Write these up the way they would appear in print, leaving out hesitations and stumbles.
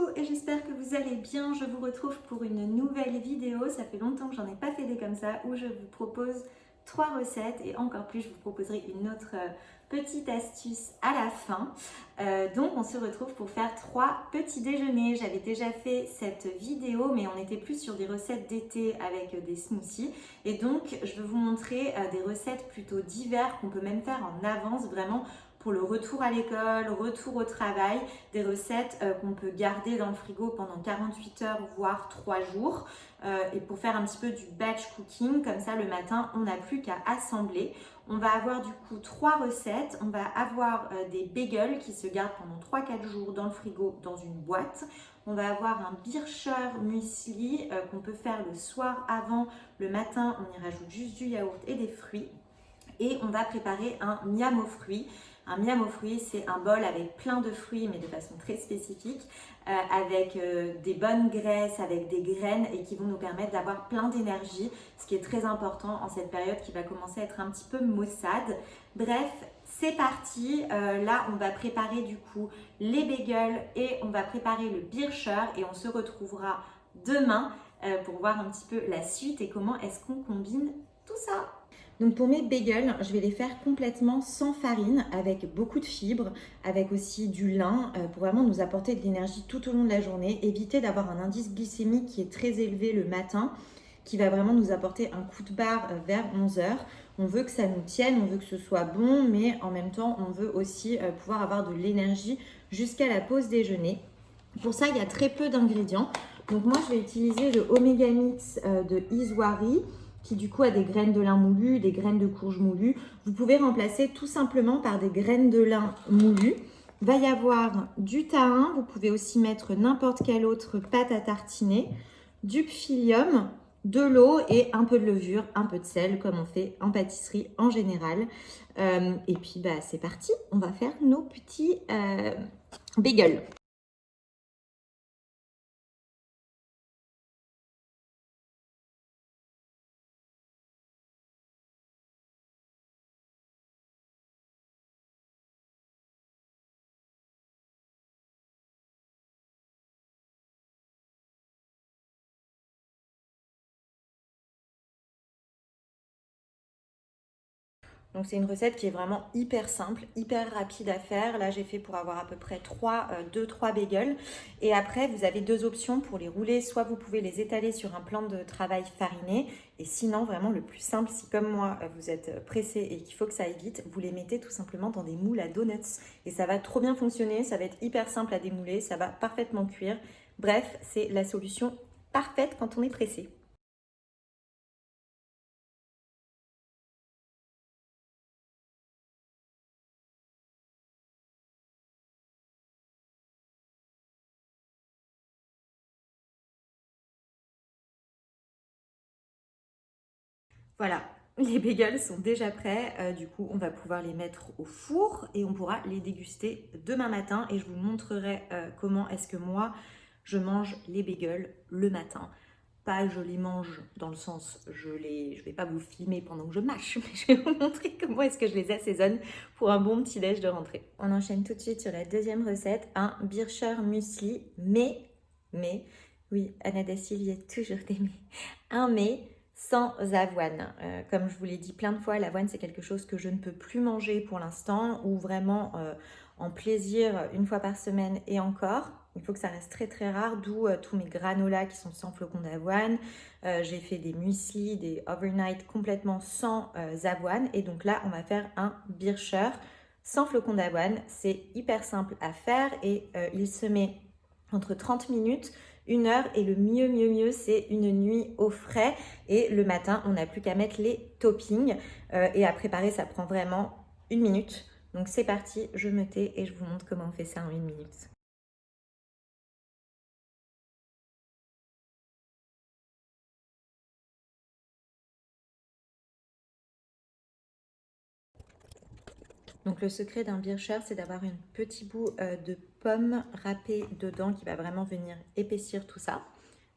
Coucou et j'espère que vous allez bien. Je vous retrouve pour une nouvelle vidéo. Ça fait longtemps que j'en ai pas fait des comme ça où je vous propose 3 recettes et encore plus je vous proposerai une autre petite astuce à la fin. Donc on se retrouve pour faire 3 petits déjeuners. J'avais déjà fait cette vidéo mais on était plus sur des recettes d'été avec des smoothies et donc je vais vous montrer des recettes plutôt d'hiver qu'on peut même faire en avance vraiment pour le retour à l'école, retour au travail, des recettes qu'on peut garder dans le frigo pendant 48 heures voire 3 jours et pour faire un petit peu du batch cooking, comme ça le matin on n'a plus qu'à assembler. On va avoir du coup 3 recettes, on va avoir des bagels qui se gardent pendant 3-4 jours dans le frigo dans une boîte. On va avoir un Bircher muesli qu'on peut faire le soir avant, le matin on y rajoute juste du yaourt et des fruits. Et on va préparer un miam aux fruits. Un miam aux fruits, c'est un bol avec plein de fruits, mais de façon très spécifique, avec des bonnes graisses, avec des graines et qui vont nous permettre d'avoir plein d'énergie, ce qui est très important en cette période qui va commencer à être un petit peu maussade. Bref, c'est parti. Là, on va préparer du coup les bagels et on va préparer le Bircher et on se retrouvera demain pour voir un petit peu la suite et comment est-ce qu'on combine tout ça. Donc pour mes bagels, je vais les faire complètement sans farine, avec beaucoup de fibres, avec aussi du lin, pour vraiment nous apporter de l'énergie tout au long de la journée. Éviter d'avoir un indice glycémique qui est très élevé le matin, qui va vraiment nous apporter un coup de barre vers 11 heures. On veut que ça nous tienne, on veut que ce soit bon, mais en même temps, on veut aussi pouvoir avoir de l'énergie jusqu'à la pause déjeuner. Pour ça, il y a très peu d'ingrédients. Donc moi, je vais utiliser le Omega Mix de Iswari, qui du coup a des graines de lin moulues, des graines de courge moulues. Vous pouvez remplacer tout simplement par des graines de lin moulues. Il va y avoir du thym, vous pouvez aussi mettre n'importe quelle autre pâte à tartiner, du psyllium, de l'eau et un peu de levure, un peu de sel comme on fait en pâtisserie en général. Et puis c'est parti, on va faire nos petits bagels. Donc c'est une recette qui est vraiment hyper simple, hyper rapide à faire. Là j'ai fait pour avoir à peu près 2-3 bagels. Et après vous avez 2 options pour les rouler. Soit vous pouvez les étaler sur un plan de travail fariné. Et sinon vraiment le plus simple, si comme moi vous êtes pressé et qu'il faut que ça aille vite, vous les mettez tout simplement dans des moules à donuts. Et ça va trop bien fonctionner, ça va être hyper simple à démouler, ça va parfaitement cuire. Bref, c'est la solution parfaite quand on est pressé. Voilà, les bagels sont déjà prêts. Du coup, on va pouvoir les mettre au four et on pourra les déguster demain matin. Et je vous montrerai comment est-ce que moi, je mange les bagels le matin. Pas je les mange dans le sens, je vais pas vous filmer pendant que je mâche, mais je vais vous montrer comment est-ce que je les assaisonne pour un bon petit déj de rentrée. On enchaîne tout de suite sur la deuxième recette, un Bircher muesli, mais, oui, Anna Dacil y a toujours aimé, un mais sans avoine. Comme je vous l'ai dit plein de fois, l'avoine c'est quelque chose que je ne peux plus manger pour l'instant ou vraiment en plaisir une fois par semaine et encore. Il faut que ça reste très très rare, d'où tous mes granolas qui sont sans flocons d'avoine. J'ai fait des muesli, des overnight complètement sans avoine. Et donc là, on va faire un Bircher sans flocons d'avoine. C'est hyper simple à faire et il se met entre 30 minutes, 1 heure et le mieux, c'est une nuit au frais. Et le matin, on n'a plus qu'à mettre les toppings et à préparer, ça prend vraiment 1 minute. Donc c'est parti, je me tais et je vous montre comment on fait ça en 1 minute. Donc le secret d'un Bircher, c'est d'avoir un petit bout de pomme râpée dedans qui va vraiment venir épaissir tout ça.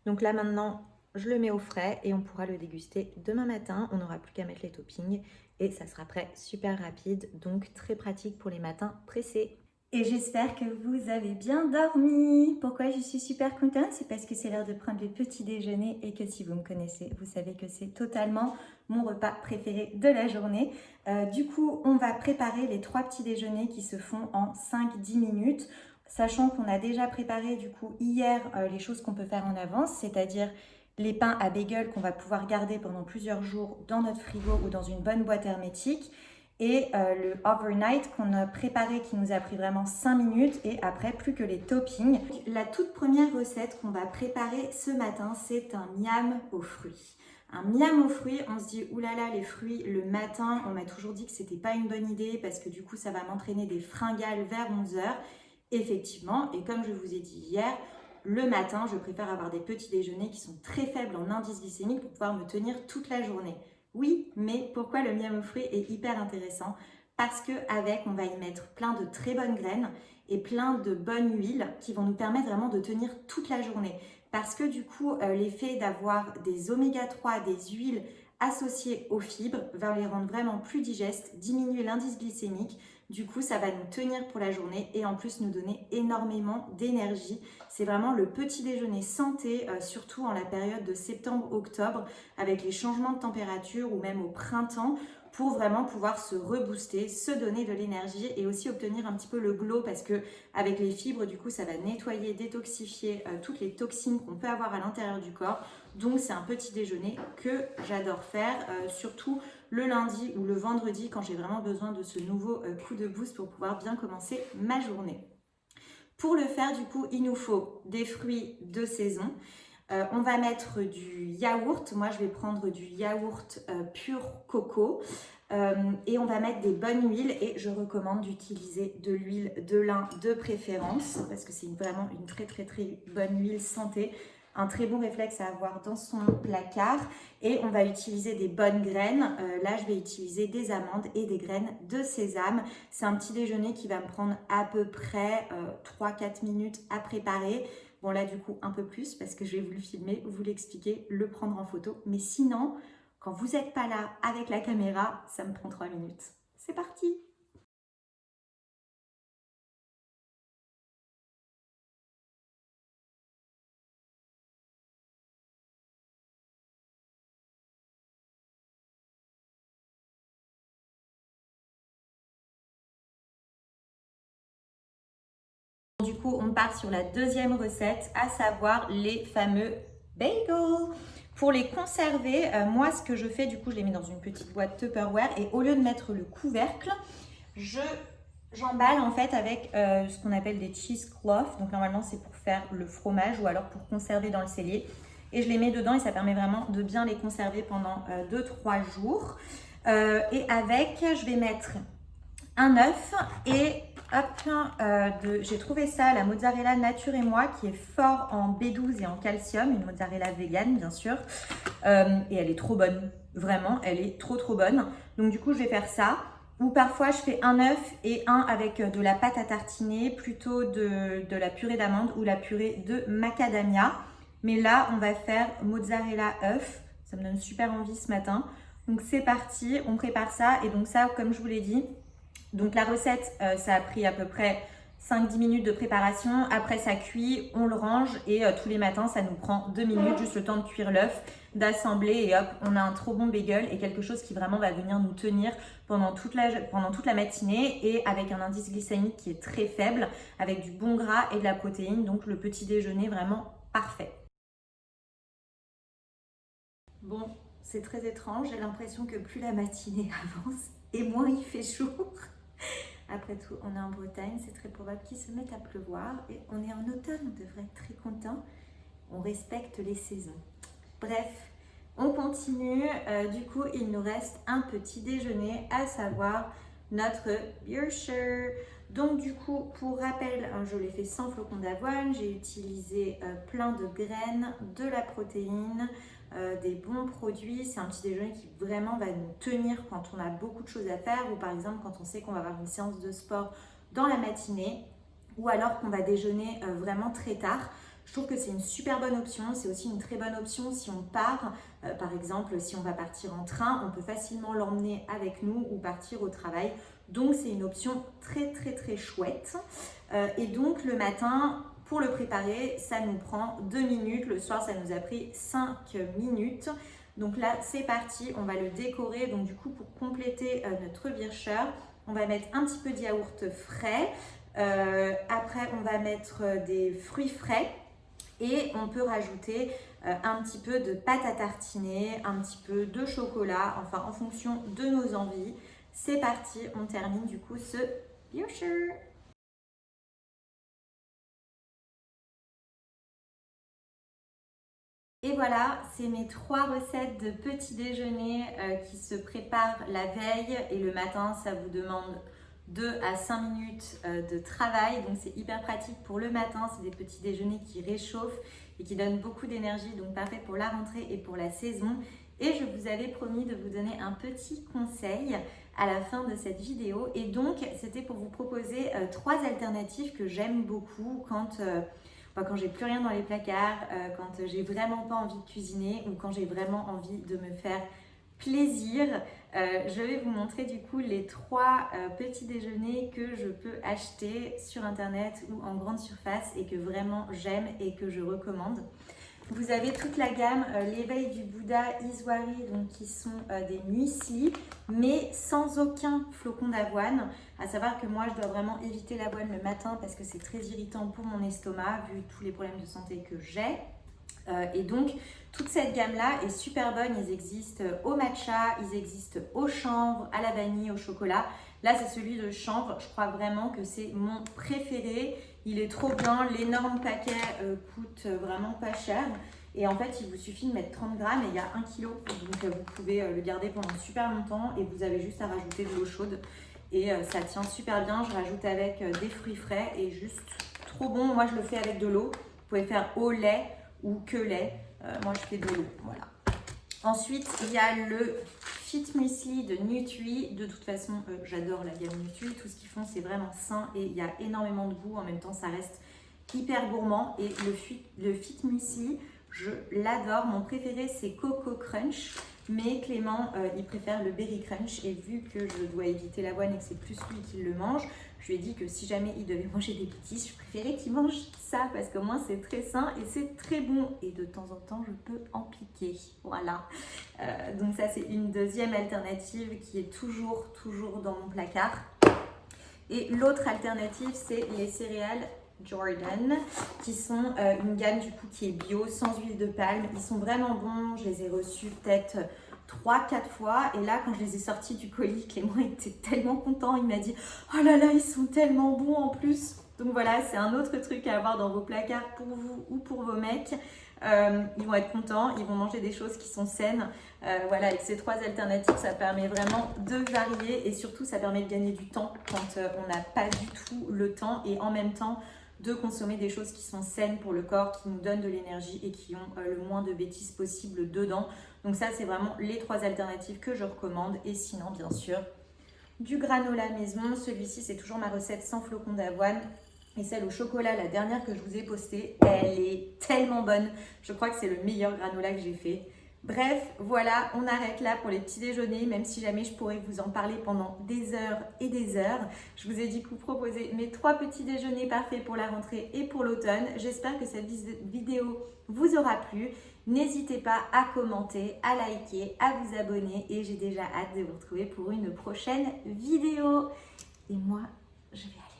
Donc là maintenant, je le mets au frais et on pourra le déguster demain matin. On n'aura plus qu'à mettre les toppings et ça sera prêt super rapide, donc très pratique pour les matins pressés. Et j'espère que vous avez bien dormi. Pourquoi je suis super contente? C'est parce que c'est l'heure de prendre le petit déjeuner et que si vous me connaissez, vous savez que c'est totalement mon repas préféré de la journée. Du coup, on va préparer les 3 petits déjeuners qui se font en 5-10 minutes, sachant qu'on a déjà préparé du coup hier les choses qu'on peut faire en avance, c'est-à-dire les pains à bagel qu'on va pouvoir garder pendant plusieurs jours dans notre frigo ou dans une bonne boîte hermétique. Et le overnight qu'on a préparé qui nous a pris vraiment 5 minutes et après plus que les toppings. La toute première recette qu'on va préparer ce matin, c'est un miam aux fruits. Un miam aux fruits, on se dit oulala les fruits le matin, on m'a toujours dit que c'était pas une bonne idée parce que du coup ça va m'entraîner des fringales vers 11h. Effectivement, et comme je vous ai dit hier, le matin je préfère avoir des petits déjeuners qui sont très faibles en indice glycémique pour pouvoir me tenir toute la journée. Oui, mais pourquoi le miam aux fruits est hyper intéressant? Parce qu'avec, on va y mettre plein de très bonnes graines et plein de bonnes huiles qui vont nous permettre vraiment de tenir toute la journée. Parce que du coup, l'effet d'avoir des oméga 3, des huiles associées aux fibres va les rendre vraiment plus digestes, diminuer l'indice glycémique. Du coup, ça va nous tenir pour la journée et en plus nous donner énormément d'énergie. C'est vraiment le petit déjeuner santé, surtout en la période de septembre-octobre, avec les changements de température ou même au printemps, pour vraiment pouvoir se rebooster, se donner de l'énergie et aussi obtenir un petit peu le glow parce que avec les fibres, du coup, ça va nettoyer, détoxifier toutes les toxines qu'on peut avoir à l'intérieur du corps. Donc, c'est un petit déjeuner que j'adore faire, surtout le lundi ou le vendredi quand j'ai vraiment besoin de ce nouveau coup de boost pour pouvoir bien commencer ma journée. Pour le faire, du coup, il nous faut des fruits de saison. On va mettre du yaourt. Moi, je vais prendre du yaourt pur coco. Et on va mettre des bonnes huiles. Et je recommande d'utiliser de l'huile de lin de préférence parce que c'est vraiment une très très très bonne huile santé. Un très bon réflexe à avoir dans son placard. Et on va utiliser des bonnes graines. Là, je vais utiliser des amandes et des graines de sésame. C'est un petit déjeuner qui va me prendre à peu près 3-4 minutes à préparer. Bon, là, du coup, un peu plus parce que je vais vous le filmer, vous l'expliquer, le prendre en photo. Mais sinon, quand vous n'êtes pas là avec la caméra, ça me prend 3 minutes. C'est parti! Du coup, on part sur la deuxième recette, à savoir les fameux bagels. Pour les conserver, moi, ce que je fais, du coup, je les mets dans une petite boîte Tupperware et au lieu de mettre le couvercle, j'emballe en fait avec ce qu'on appelle des cheesecloths. Donc, normalement, c'est pour faire le fromage ou alors pour conserver dans le cellier. Et je les mets dedans et ça permet vraiment de bien les conserver pendant 2-3 jours. Et avec, je vais mettre un œuf et hop, j'ai trouvé ça, la mozzarella Nature et Moi, qui est fort en B12 et en calcium, une mozzarella végane bien sûr, et elle est trop bonne, vraiment, elle est trop bonne. Donc du coup je vais faire ça, ou parfois je fais un œuf et un avec de la pâte à tartiner, plutôt de la purée d'amande ou la purée de macadamia. Mais là on va faire mozzarella œuf, ça me donne super envie ce matin. Donc c'est parti, on prépare ça et donc ça comme je vous l'ai dit, donc la recette, ça a pris à peu près 5-10 minutes de préparation. Après ça cuit, on le range et tous les matins ça nous prend 2 minutes, juste le temps de cuire l'œuf, d'assembler et hop, on a un trop bon bagel et quelque chose qui vraiment va venir nous tenir pendant toute la matinée et avec un indice glycémique qui est très faible, avec du bon gras et de la protéine, donc le petit déjeuner vraiment parfait. Bon, c'est très étrange, j'ai l'impression que plus la matinée avance et moins il fait chaud. Après tout, on est en Bretagne, c'est très probable qu'il se mette à pleuvoir et on est en automne, on devrait être très content. On respecte les saisons. Bref, on continue. Du coup, il nous reste un petit déjeuner, à savoir notre Yorkshire. Donc du coup, pour rappel, je l'ai fait sans flocons d'avoine. J'ai utilisé plein de graines, de la protéine, des bons produits. C'est un petit déjeuner qui vraiment va nous tenir quand on a beaucoup de choses à faire ou par exemple quand on sait qu'on va avoir une séance de sport dans la matinée ou alors qu'on va déjeuner vraiment très tard. Je trouve que c'est une super bonne option. C'est aussi une très bonne option si on part. Par exemple, si on va partir en train, on peut facilement l'emmener avec nous ou partir au travail. Donc c'est une option très chouette. Et donc le matin, pour le préparer, ça nous prend 2 minutes. Le soir, ça nous a pris 5 minutes. Donc là, c'est parti, on va le décorer. Donc du coup, pour compléter notre Bircher, on va mettre un petit peu de yaourt frais. Après, on va mettre des fruits frais. Et on peut rajouter un petit peu de pâte à tartiner, un petit peu de chocolat, enfin en fonction de nos envies. C'est parti, on termine du coup ce Bircher. Et voilà, c'est mes 3 recettes de petit déjeuner qui se préparent la veille et le matin, ça vous demande 2 à 5 minutes de travail. Donc c'est hyper pratique pour le matin, c'est des petits déjeuners qui réchauffent et qui donnent beaucoup d'énergie, donc parfait pour la rentrée et pour la saison. Et je vous avais promis de vous donner un petit conseil à la fin de cette vidéo. Et donc, c'était pour vous proposer 3 alternatives que j'aime beaucoup quand j'ai plus rien dans les placards, quand j'ai vraiment pas envie de cuisiner ou quand j'ai vraiment envie de me faire plaisir. Je vais vous montrer du coup les 3 petits déjeuners que je peux acheter sur internet ou en grande surface et que vraiment j'aime et que je recommande. Vous avez toute la gamme l'éveil du Bouddha Iswari, donc qui sont des muesli, mais sans aucun flocon d'avoine. À savoir que moi, je dois vraiment éviter l'avoine le matin parce que c'est très irritant pour mon estomac, vu tous les problèmes de santé que j'ai. Et donc, toute cette gamme-là est super bonne. Ils existent au matcha, ils existent au chanvre, à la vanille, au chocolat. Là, c'est celui de chanvre. Je crois vraiment que c'est mon préféré. Il est trop bien. L'énorme paquet coûte vraiment pas cher. Et en fait, il vous suffit de mettre 30 grammes et il y a 1 kg. Donc, vous pouvez le garder pendant super longtemps et vous avez juste à rajouter de l'eau chaude. Et ça tient super bien. Je rajoute avec des fruits frais et juste trop bon. Moi, je le fais avec de l'eau. Vous pouvez faire au lait ou que lait. Moi, je fais de l'eau. Voilà. Ensuite, il y a le Fit Muesli de Nutri. De toute façon, j'adore la gamme Nutri. Tout ce qu'ils font, c'est vraiment sain et il y a énormément de goût. En même temps, ça reste hyper gourmand. Et le Fit Muesli, je l'adore. Mon préféré, c'est Coco Crunch. Mais Clément, il préfère le Berry Crunch. Et vu que je dois éviter l'avoine et que c'est plus lui qui le mange, je lui ai dit que si jamais il devait manger des bêtises, je préférais qu'il mange ça parce qu'au moins c'est très sain et c'est très bon. Et de temps en temps, je peux en piquer. Voilà. Donc ça, c'est une deuxième alternative qui est toujours dans mon placard. Et l'autre alternative, c'est les céréales Jordan, qui sont une gamme du coup qui est bio, sans huile de palme. Ils sont vraiment bons. Je les ai reçus peut-être 3-4 fois et là quand je les ai sortis du colis, Clément était tellement content, il m'a dit oh là là, ils sont tellement bons en plus. Donc voilà, c'est un autre truc à avoir dans vos placards pour vous ou pour vos mecs. Ils vont être contents, ils vont manger des choses qui sont saines. Voilà, avec ces 3 alternatives, ça permet vraiment de varier et surtout ça permet de gagner du temps quand on n'a pas du tout le temps et en même temps de consommer des choses qui sont saines pour le corps, qui nous donnent de l'énergie et qui ont le moins de bêtises possible dedans. Donc ça, c'est vraiment les 3 alternatives que je recommande. Et sinon, bien sûr, du granola maison. Celui-ci, c'est toujours ma recette sans flocons d'avoine. Et celle au chocolat, la dernière que je vous ai postée, elle est tellement bonne. Je crois que c'est le meilleur granola que j'ai fait. Bref, voilà, on arrête là pour les petits déjeuners, même si jamais je pourrais vous en parler pendant des heures et des heures. Je vous ai du coup proposé mes 3 petits déjeuners parfaits pour la rentrée et pour l'automne. J'espère que cette vidéo vous aura plu. N'hésitez pas à commenter, à liker, à vous abonner et j'ai déjà hâte de vous retrouver pour une prochaine vidéo. Et moi, je vais aller